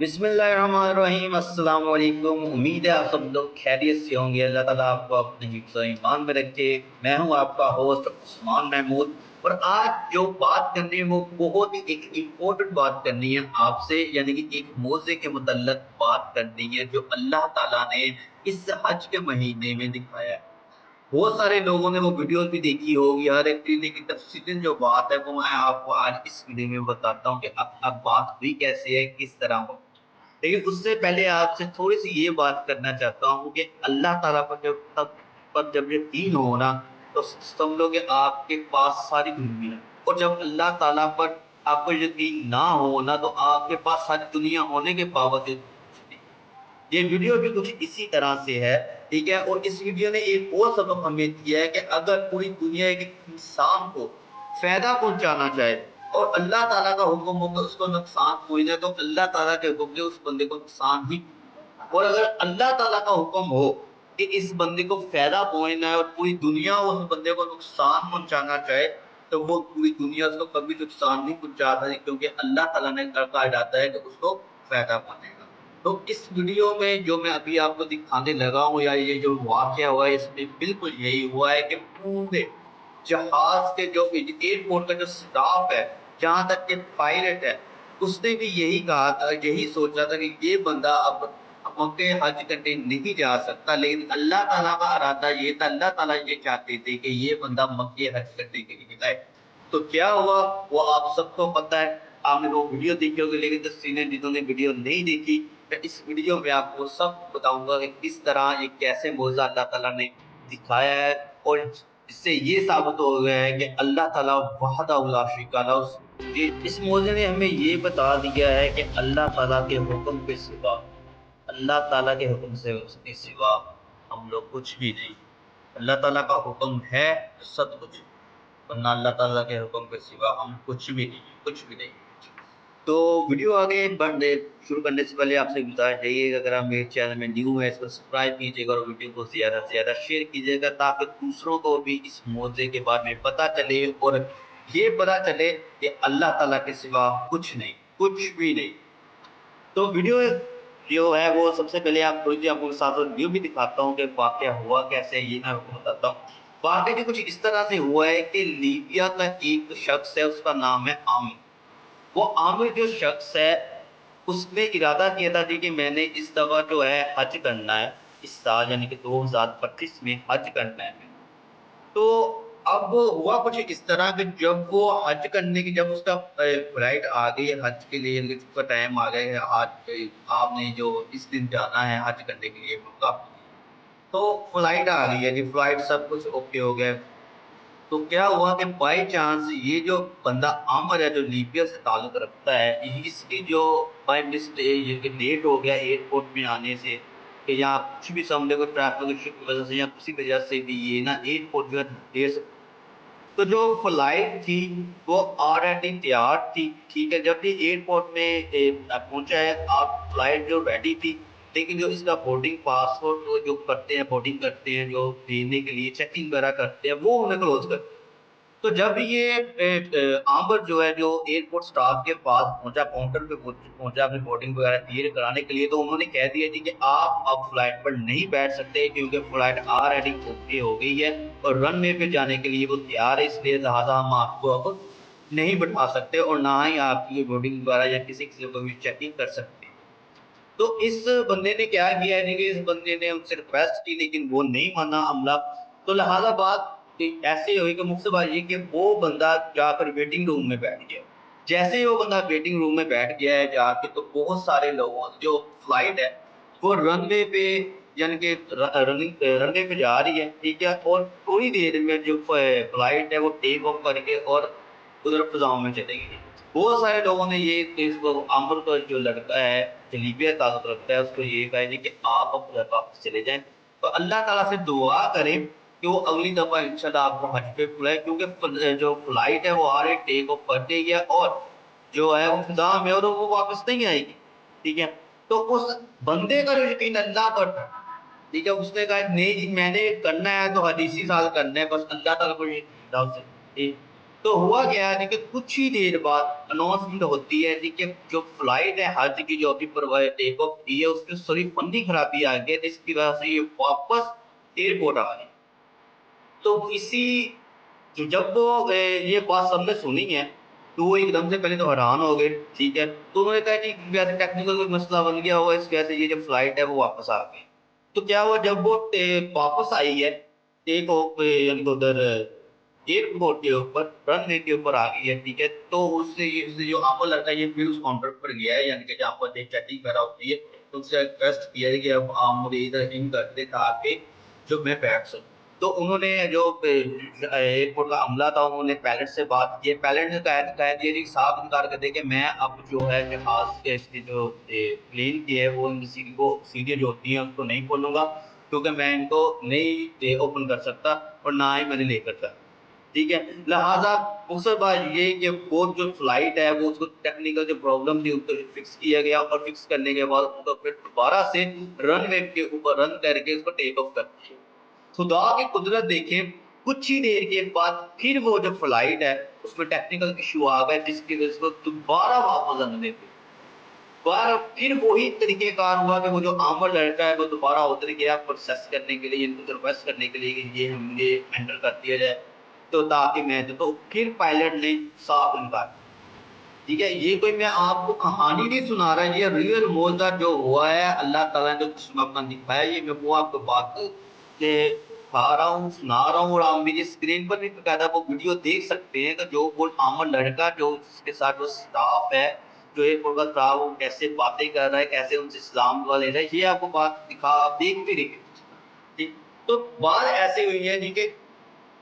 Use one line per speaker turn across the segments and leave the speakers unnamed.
बिस्मिल्लाहिर्रहमानिर्रहीम। अस्सलाम वालेकुम। उम्मीद है आप सब लोग खैरियत से होंगे। अल्लाह ताला आपको अपने हिफ्ज़ और ईमान में रखे। मैं हूँ आपका होस्ट उस्मान महमूद, और आज जो बात करनी है वो बहुत ही एक इम्पोर्टेंट बात करनी है आपसे, यानी कि एक मौज़े के मुतल्लक़ बात करनी है जो अल्लाह ताला ने इस हज के महीने में दिखाया है। बहुत सारे लोगों ने वो वीडियोस भी देखी होगी, हर एक चीज़, लेकिन तफ़सीलन जो बात है वो मैं आपको आज इस वीडियो में बताता हूँ कि अब बात हुई कैसे है, किस तरह हो। लेकिन उससे पहले आपसे थोड़ी-सी ये बात करना चाहता हूँ कि अल्लाह ताला पर जब यकीन हो ना, तो समझ लो कि आपके पास सारी दुनिया है, और जब अल्लाह ताला पर आपको यकीन ना हो ना, तो आपके पास सारी दुनिया होने के बावजूद कुछ नहीं। ये वीडियो भी कुछ इसी तरह से है, ठीक है? और इस वीडियो ने एक और सबक हमें दिया है कि अगर पूरी दुनिया एक इंसान को फ़ायदा पहुँचाना चाहे और अल्लाह ताला का हुक्म हो कि उसको नुकसान पहुँचे, तो अल्लाह ताला के हुक्म से उस बंदे को नुकसान ही, और अगर अल्लाह ताला का हुक्म हो कि इस बंदे को फ़ायदा पहुँचना है और पूरी दुनिया उस बंदे को नुकसान पहुँचाना चाहे, तो वो पूरी दुनिया उसको कभी नुकसान नहीं पहुँचा सकती, क्योंकि अल्लाह ताला ने कहा जाता है कि उसको फ़ायदा पहुँचेगा। तो इस वीडियो में जो मैं अभी आपको दिखाने लगा हूँ, या ये जो वाक़या हुआ है, इसमें बिल्कुल यही हुआ है कि पूरे जहाज़ के जो एयरपोर्ट का जो स्टाफ है, जहाँ तक कि पायलट है, उसने भी यही कहा था, यही सोचा था कि ये बंदा अब मक्के हज करने नहीं जा सकता, लेकिन अल्लाह ताला का इरादा ये था, अल्लाह ताला ये चाहते थे कि ये बंदा मक्के हज करने के लिए जाए। तो क्या हुआ वो आप सबको पता है। आपने वो वीडियो देखी होगी, लेकिन तफ़सीलें जिन्होंने वीडियो नहीं देखी, मैं इस वीडियो में आपको सब बताऊँगा कि किस तरह, ये कैसे मौज़ा अल्लाह ताला ने दिखाया है, और इससे ये साबित हो गया है कि अल्लाह ताला वहदहू ला शरीका लहू। ये इस मौज़े ने हमें ये बता दिया है कि अल्लाह ताला के हुक्म के सिवा, अल्लाह ताला के हुक्म से उसके सिवा हम लोग कुछ भी नहीं। अल्लाह ताला का हुक्म है तो सब कुछ, वरना अल्लाह ताला के हुक्म के सिवा हम कुछ भी नहीं, कुछ भी नहीं। तो वीडियो आगे बढ़ने शुरू करने से पहले आपसे गुज़ारिश यही है कि अगर आप मेरे चैनल में न्यू हैं, इसको सब्सक्राइब कीजिएगा और वीडियो को ज़्यादा से ज़्यादा शेयर कीजिएगा, ताकि दूसरों को भी इस मौज़े के बारे में पता चले, और ये पता चले कि अल्लाह ताला के सिवा कुछ नहीं, कुछ भी नहीं। तो वीडियो जो है वो सबसे पहले आप थोड़ी-सी आपको साथ-साथ व्यू भी दिखाता हूँ कि वाक़या हुआ कैसे है, ये मैं आपको बताता हूँ। वाक़या जी कुछ इस तरह से हुआ है कि लीबिया का एक शख़्स है, उसका नाम है आमिर। वो आमिर जो शख़्स है, उसने इरादा किया था जी कि मैंने इस दफ़ा जो है हज करना है, इस साल यानी कि 2025 में हज करना है। तो अब हुआ कुछ इस तरह कि जब वो हज करने की, जब उसका फ्लाइट आ गई है हज के लिए, यानी उसका टाइम आ गया है, आज आपने जो इस दिन जाना है हज करने के लिए मक्का, तो फ्लाइट आ गई है जी, फ्लाइट सब कुछ ओके हो गया। तो क्या हुआ कि बाई चांस ये जो बंदा आमिर है, जो लीबिया से ताल्लुक़ रखता है, इसकी जो बाय मिस्टेक ये लेट हो गया एयरपोर्ट में आने से, कि या कुछ भी समझ लो ट्रैफिक इश्यू की वज़ह से या किसी वजह से भी ये ना एयरपोर्ट जो है देर से, तो जो फ्लाइट थी वो ऑलरेडी तैयार थी, ठीक है? जब ये एयरपोर्ट में पहुँचा है, आप फ्लाइट जो रेडी थी, लेकिन जो इसका बोर्डिंग पासपोर्ट वो जो करते हैं, बोर्डिंग करते हैं, जो देने के लिए चेकिंग वगैरह करते हैं, वो उन्हें क्लोज़ कर। तो जब ये आमिर जो है, जो एयरपोर्ट स्टाफ के पास पहुँचा, काउंटर पे पहुँचा अपनी बोर्डिंग वगैरह क्लियर कराने के लिए, तो उन्होंने कह दिया जी कि आप अब फ्लाइट पर नहीं बैठ सकते, क्योंकि फ्लाइट ऑलरेडी ओके हो गई है और रनवे पे जाने के लिए वो तैयार है, इसलिए लिहाजा हम आपको अब नहीं बैठा सकते, और ना ही आपकी बोर्डिंग वगैरह या किसी किस्म की भी चेकिंग कर सकते। तो इस बंदे ने क्या किया है कि इस बंदे ने उनसे रिक्वेस्ट की, लेकिन वो नहीं माना अमला। तो लिहाजा बात ऐसे हुई कि मुझसे बात ये कि वो बंदा जाकर वेटिंग रूम में बैठ गया। जैसे ही वो बंदा वेटिंग रूम में बैठ गया है जाके, तो बहुत सारे लोगों जो फ्लाइट है वो रनवे पे, यानी कि रनवे पे जा रही है, ठीक है? और थोड़ी देर में जो फ्लाइट है वो टेक ऑफ करके और उधर फिजाओं में चली गई। बहुत सारे लोगों ने ये इसको आमिर का जो लड़का है, जो लीबिया ताल्लुक रखता है, उसको ये कहा है जी कि आप अब घर वापस चले जाएँ। तो अल्लाह ताला से दुआ करें कि वो अगली दफ़ा इंशाल्लाह आपको हज पे बुलाए, क्योंकि जो फ्लाइट है वो ऑलरेडी टेक ऑफ कर गई है, और जो है वो फिज़ा में, और वो वापस नहीं आएगी, ठीक है? तो उस बंदे का जो यकीन अल्लाह पर था, ठीक है? उसने कहा नहीं जी मैंने करना है तो हज इसी साल करना है, बस अल्लाह ताला को ये था उससे। تو ہوا کیا ہے کہ کچھ ہی دیر بعد اناؤنسمنٹ ہوتی ہے کہ جو فلائٹ ہے حج کی جو ابھی ٹیک آف کی ہے اس میں ساری بندی خرابی آ گئی جس کی وجہ سے یہ واپس ایئرپورٹ آ گئی. تو اسی جب وہ یہ بات سب نے سنی ہے تو وہ ایک دم سے پہلے تو حیران ہو گئے. ٹھیک ہے, تو انہوں نے کہا کہ ویسے ٹیکنیکل کوئی مسئلہ بن گیا ہوا, اس وجہ سے یہ جو فلائٹ ہے وہ واپس آ گئی. تو کیا ہوا جب وہ واپس آئی ہے ٹیک آف یعنی کہ ادھر ایئرپورٹ کے اوپر رن وے کے اوپر آ گئی ہے. ٹھیک ہے, تو اس سے جو آپ کو لگتا ہے یہ پھر اس کاؤنٹر پر گیا ہے یعنی کہ جہاں پر چیکنگ وغیرہ ہوتی ہے تو اس سے ریکویسٹ کیا ہے کہ اب آپ مجھے ادھر ان کر دیں تاکہ جو میں بیٹھ سکوں. تو انہوں نے جو ایئرپورٹ کا عملہ تھا انہوں نے پائلٹ سے بات کی. پائلٹ نے کہہ دیا کہ صاف انکار کر دے کہ میں اب جو ہے جہاز کے اس کی جو پلین کی ہے وہ سیدھے جو ہوتی ہیں اس کو نہیں کھولوں گا کیونکہ میں ان کو نہیں اوپن کر سکتا اور نہ ہی میں نے لے کر سکتا. ٹھیک ہے, لہٰذا مقصد بات یہ کہ وہ جو فلائٹ ہے وہ اس کو ٹیکنیکل جو پرابلم تھی اس کو فکس کیا گیا اور فکس کرنے کے بعد اس کو پھر دوبارہ سے رن وے کے اوپر رن کر کے اس کو ٹیک آف کر دیا. خدا کی قدرت دیکھیں, کچھ ہی دیر کے بعد پھر وہ جو فلائٹ ہے اس میں ٹیکنیکل ایشو آ گئے جس کی وجہ سے وہ دوبارہ واپس آنے دے. پھر وہی طریقہ کار ہوا کہ وہ جو عامر لڑکا ہے وہ دوبارہ اتر گیا پروسیس کرنے کے لیے, ریکویسٹ کرنے کے لیے کہ یہ ہم یہ ہینڈل کر دیا جائے تو تاکہ میں تو پھر پائلٹ نے صاف انکار. ٹھیک ہے, یہ کوئی میں آپ کو کہانی نہیں سنا رہا, یہ ریئل موجودہ جو ہوا ہے اللہ تعالیٰ نے جو قسم اپنا دکھایا یہ میں وہ آپ کو بات کہ کھا رہا ہوں سنا رہا ہوں. اور آپ میری اسکرین پر بھی باقاعدہ وہ ویڈیو دیکھ سکتے ہیں کہ جو وہ عامر لڑکا جو اس کے ساتھ جو اسٹاف ہے جو ایک ہوگا تھا وہ کیسے باتیں کر رہا ہے کیسے ان سے اسلام دعا لے رہا ہے, یہ آپ کو بات دکھا آپ دیکھ بھی رہے. ٹھیک, تو بات ایسی ہوئی ہے جی کہ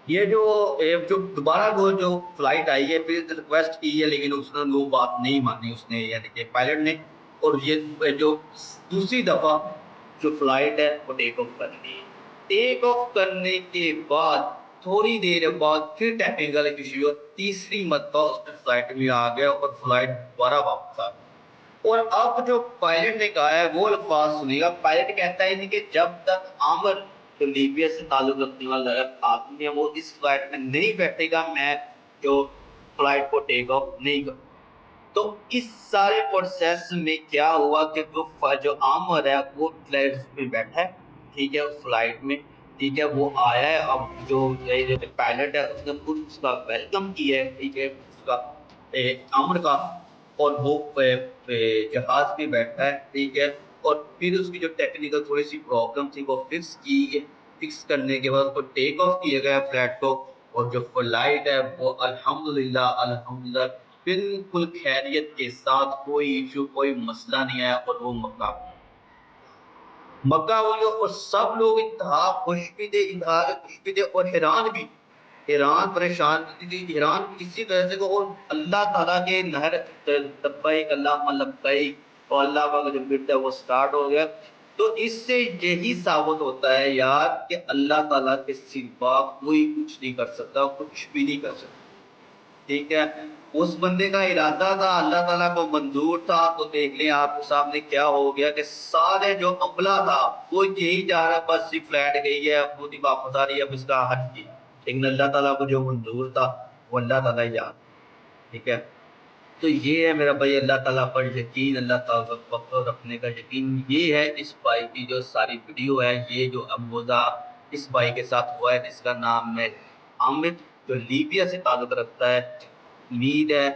یہ جو دوبارہ وہ جو فلائٹ آئی ہے پھر ریکویسٹ کی ہے لیکن اس نے وہ بات نہیں مانی اس نے یعنی کہ پائلٹ نے. اور یہ جو دوسری دفعہ جو فلائٹ ہے وہ ٹیک آف کر لی. ٹیک آف کرنے کے بعد تھوڑی دیر بعد پھر ٹیکنیکل ایشو تیسری مرتبہ اس میں فلائٹ میں آ گیا اور فلائٹ دوبارہ واپس آ گئی. اور اب جو پائلٹ نے کہا ہے وہ الفاظ سنیے گا. پائلٹ کہتا ہے کہ جب تک عامر جو لیبیا سے تعلق رکھنے والا آدمی ہے وہ اس فلائٹ میں نہیں بیٹھے گا میں جو فلائٹ کو ٹیک آف نہیں کروں. تو اس سارے پروسیس میں کیا ہوا کہ جو عامر ہے وہ فلائٹ میں بیٹھا ہے. ٹھیک ہے, اس فلائٹ میں. ٹھیک ہے, وہ آیا ہے. اب جو پائلٹ ہے اس نے خود اس کا ویلکم کیا ہے. ٹھیک ہے, اس کا عامر کا, اور وہ جہاز پہ بیٹھا ہے. ٹھیک ہے, اور پھر اس کی جو ٹیکنیکل تھوڑی سی پرابلم تھی وہ فکس کی ہے. فکس کرنے کے بعد اس کو ٹیک آف کیا گیا فلائٹ کو. اور جو فلائٹ ہے وہ الحمدللہ بالکل خیریت کے ساتھ کوئی ایشو کوئی مسئلہ نہیں آیا اور وہ مکہ ہوئی. اور سب لوگ انتہا خوش بھی تھے انتہا خوش بھی تھے اور حیران بھی, حیران پریشان تھی. حیران اسی وجہ سے کہ وہ اللہ تعالیٰ کے نہر لبیک اللہم لبیک اور اللہ کا جو بیٹا وہ سٹارٹ ہو گیا. تو اس سے یہی ثابت ہوتا ہے یار کہ اللہ تعالیٰ کے سوا کوئی کچھ نہیں کر سکتا, کچھ بھی نہیں کر سکتا. ٹھیک ہے, اس بندے کا ارادہ تھا اللہ تعالیٰ کو منظور تھا. تو دیکھ لیں آپ کے سامنے کیا ہو گیا کہ سارے جو عملہ تھا وہ یہی جا رہا بس فلائٹ گئی ہے اب وہ واپس آ رہی ہے اب اس کا حج کی, لیکن اللہ تعالیٰ کو جو منظور تھا وہ اللہ تعالیٰ ہی جان. ٹھیک ہے, تو یہ ہے میرا بھائی اللہ تعالیٰ پر یقین, اللہ تعالیٰ پر رکھنے کا یقین. یہ ہے اس بھائی کی جو ساری ویڈیو ہے, یہ جو اموزہ اس بھائی کے ساتھ ہوا ہے جس کا نام ہے عامر جو لیبیا سے تعلق رکھتا ہے. امید ہے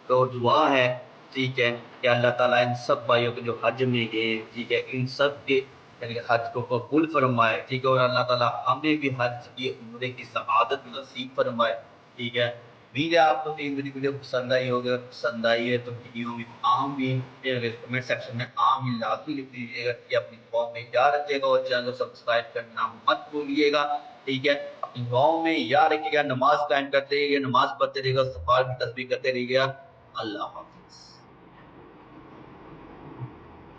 تو دعا ہے ٹھیک ہے کہ اللہ تعالیٰ ان سب بھائیوں کے جو حج میں گئے ٹھیک ہے ان سب کے یعنی کہ حج کو قبول فرمائے. ٹھیک ہے, اور اللہ تعالیٰ ہمیں بھی حج کی عمرے کی سعادت نصیب فرمائے. ٹھیک ہے, امید ہے آپ کو یہ ویڈیو پسند آئی ہوگی. پسند آئی ہے تو ویڈیو میں آمین کمنٹ سیکشن میں آمین لازمی لکھ دیجیے گا کہ اپنی دعاؤں میں یاد رکھیے گا اور چینل کو سبسکرائب کرنا مت بھولیے گا. ٹھیک ہے, اپنی دعاؤں میں یاد رکھیے گا, نماز قائم کرتے رہیے, نماز پڑھتے رہیے گا, استغفار کی تسبیح کرتے رہیے گا. اللہ حافظ.